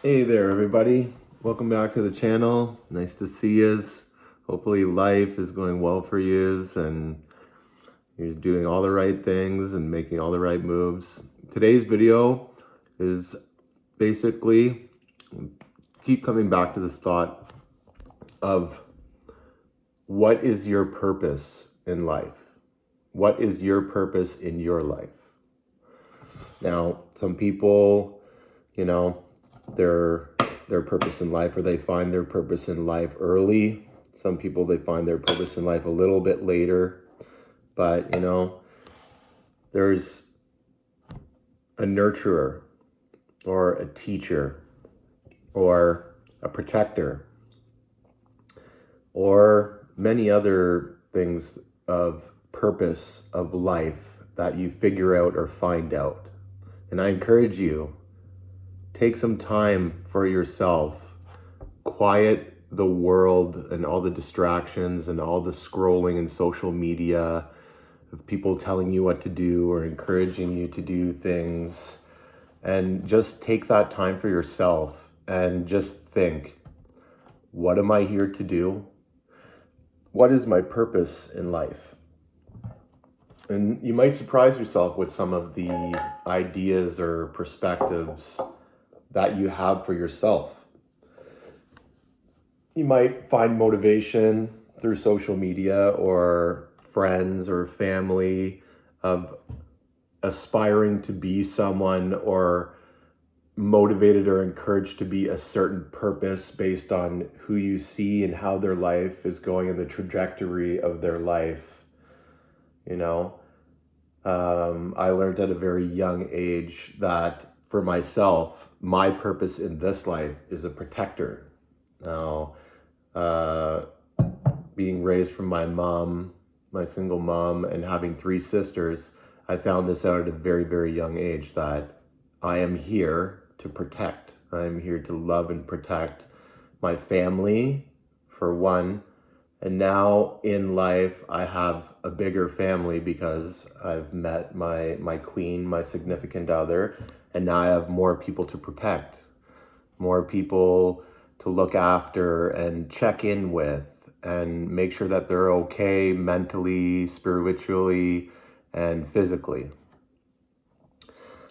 Hey there, everybody. Welcome back to the channel. Nice to see yous. Hopefully life is going well for yous and you're doing all the right things and making all the right moves. Today's video is basically keep coming back to this thought of what is your purpose in life? What is your purpose in your life? Now, some people, you know, their purpose in life, or they find their purpose in life early. Some people, they find their purpose in life a little bit later. But there's a nurturer or a teacher or a protector or many other things of purpose of life that you figure out or find out. And I encourage you, take some time for yourself. Quiet the world and all the distractions and all the scrolling and social media of people telling you what to do or encouraging you to do things. And just take that time for yourself and just think, what am I here to do? What is my purpose in life? And you might surprise yourself with some of the ideas or perspectives that you have for yourself. You might find motivation through social media or friends or family of aspiring to be someone, or motivated or encouraged to be a certain purpose based on who you see and how their life is going and the trajectory of their life. I learned at a very young age that for myself, my purpose in this life is a protector. Now, uh, being raised from my mom, my single mom, and having three sisters, I found this out at a very, very young age that I am here to protect. I am here to love and protect my family, for one. And now in life, I have a bigger family because I've met my queen, my significant other, and now I have more people to protect, more people to look after and check in with and make sure that they're okay mentally, spiritually, and physically.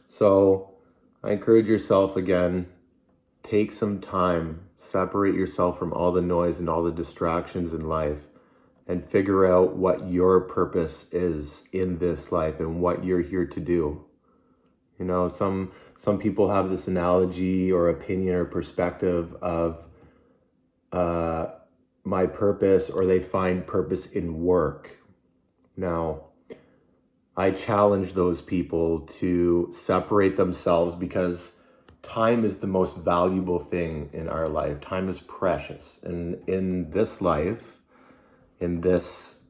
So I encourage yourself again, take some time, separate yourself from all the noise and all the distractions in life, and figure out what your purpose is in this life and what you're here to do. Some people have this analogy or opinion or perspective of my purpose, or they find purpose in work. Now, I challenge those people to separate themselves, because time is the most valuable thing in our life. Time is precious. And in this life, in this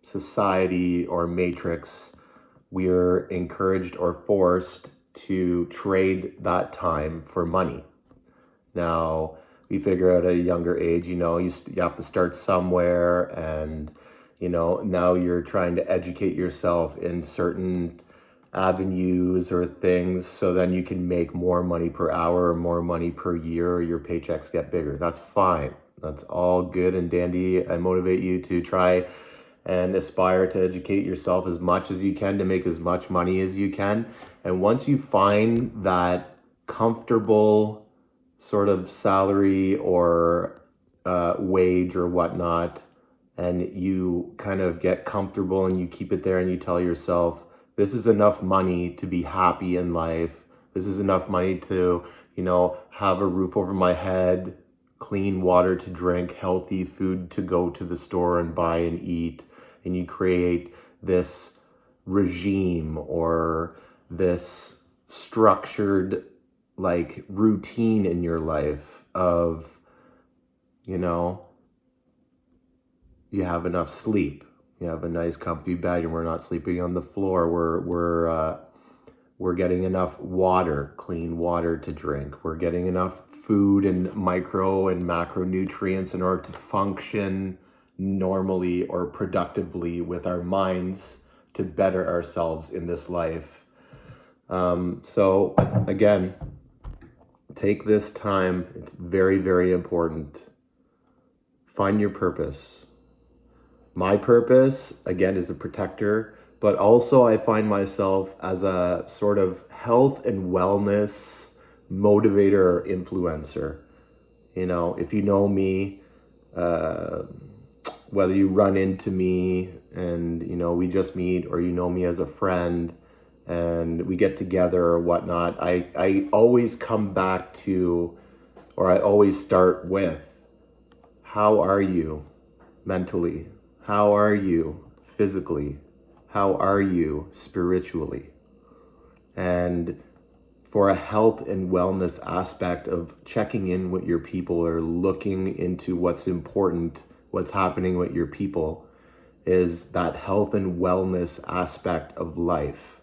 society or matrix, we're encouraged or forced to trade that time for money. Now, we figure out at a younger age, you have to start somewhere, and, now you're trying to educate yourself in certain avenues or things so then you can make more money per hour or more money per year, or your paychecks get bigger. That's fine. That's all good and dandy. I motivate you to try and aspire to educate yourself as much as you can to make as much money as you can. And once you find that comfortable sort of salary or wage or whatnot, and you kind of get comfortable and you keep it there and you tell yourself, this is enough money to be happy in life. This is enough money to, have a roof over my head, clean water to drink, healthy food to go to the store and buy and eat. And you create this regime or this structured routine in your life of, you have enough sleep, you have a nice comfy bed, and we're not sleeping on the floor. We're getting enough water, clean water to drink. We're getting enough food and micro and macronutrients in order to function normally or productively with our minds to better ourselves in this life. So again, take this time. It's very, very important. Find your purpose. My purpose, again, is a protector, but also I find myself as a sort of health and wellness motivator or influencer. You know, if you know me, whether you run into me and, you know, we just meet, or you know me as a friend and we get together or whatnot, I always come back to, or I always start with, how are you mentally? How are you physically? How are you spiritually? And for a health and wellness aspect of checking in with your people or looking into what's important, what's happening with your people, is that health and wellness aspect of life,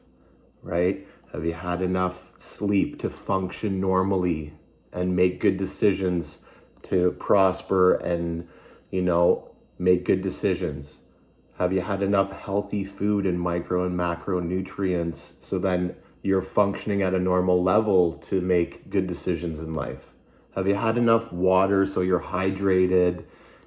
right? Have you had enough sleep to function normally and make good decisions to prosper and, you know, make good decisions? Have you had enough healthy food and micro and macronutrients so then you're functioning at a normal level to make good decisions in life? Have you had enough water so you're hydrated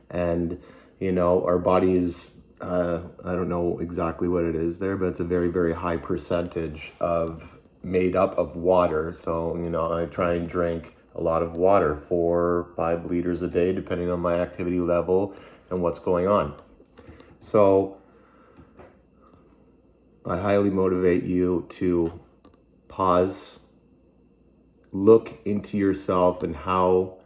and, you know, our bodies, I don't know exactly what it is there, but it's a very, very high percentage of made up of water. So, you know, I try and drink a lot of water, 4 or 5 liters a day, depending on my activity level and what's going on. So I highly motivate you to pause, look into yourself and how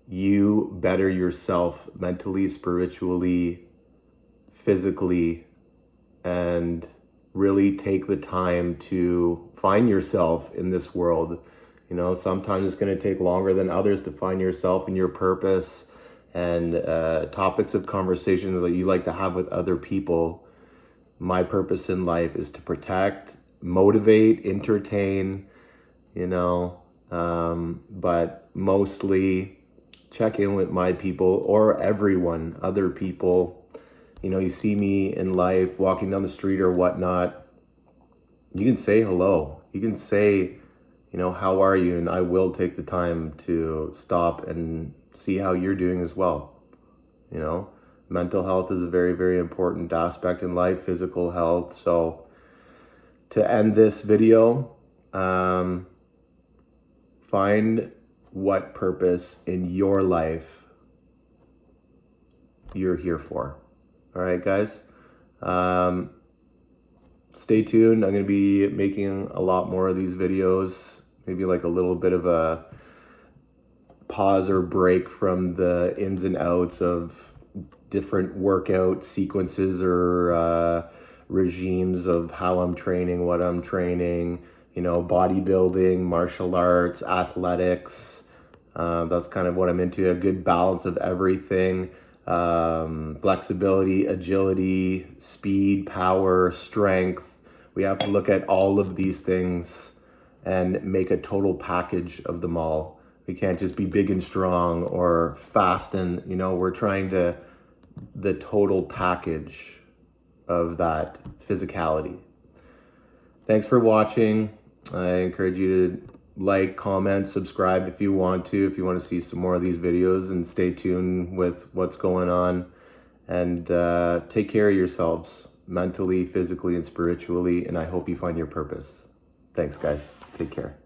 you better yourself mentally, spiritually, physically, and really take the time to find yourself in this world. You know, sometimes it's going to take longer than others to find yourself and your purpose and topics of conversation that you like to have with other people. My purpose in life is to protect, motivate, entertain, you know, but mostly check in with my people or everyone, other people. You know, you see me in life walking down the street or whatnot, you can say hello. You can say, you know, how are you? And I will take the time to stop and see how you're doing as well. You know, mental health is a very, very important aspect in life, physical health. So to end this video, find what purpose in your life you're here for. All right, guys. Stay tuned. I'm going to be making a lot more of these videos, maybe like a little bit of a pause or break from the ins and outs of different workout sequences or regimes of how I'm training, what I'm training, you know, bodybuilding, martial arts, athletics. That's kind of what I'm into, a good balance of everything. Flexibility, agility, speed, power, strength. We have to look at all of these things and make a total package of them all. We can't just be big and strong or fast and, you know, we're trying to the total package of that physicality. Thanks for watching. I encourage you to like, comment, subscribe if you want to see some more of these videos, and stay tuned with what's going on. And take care of yourselves mentally, physically, and spiritually. And I hope you find your purpose. Thanks, guys. Take care.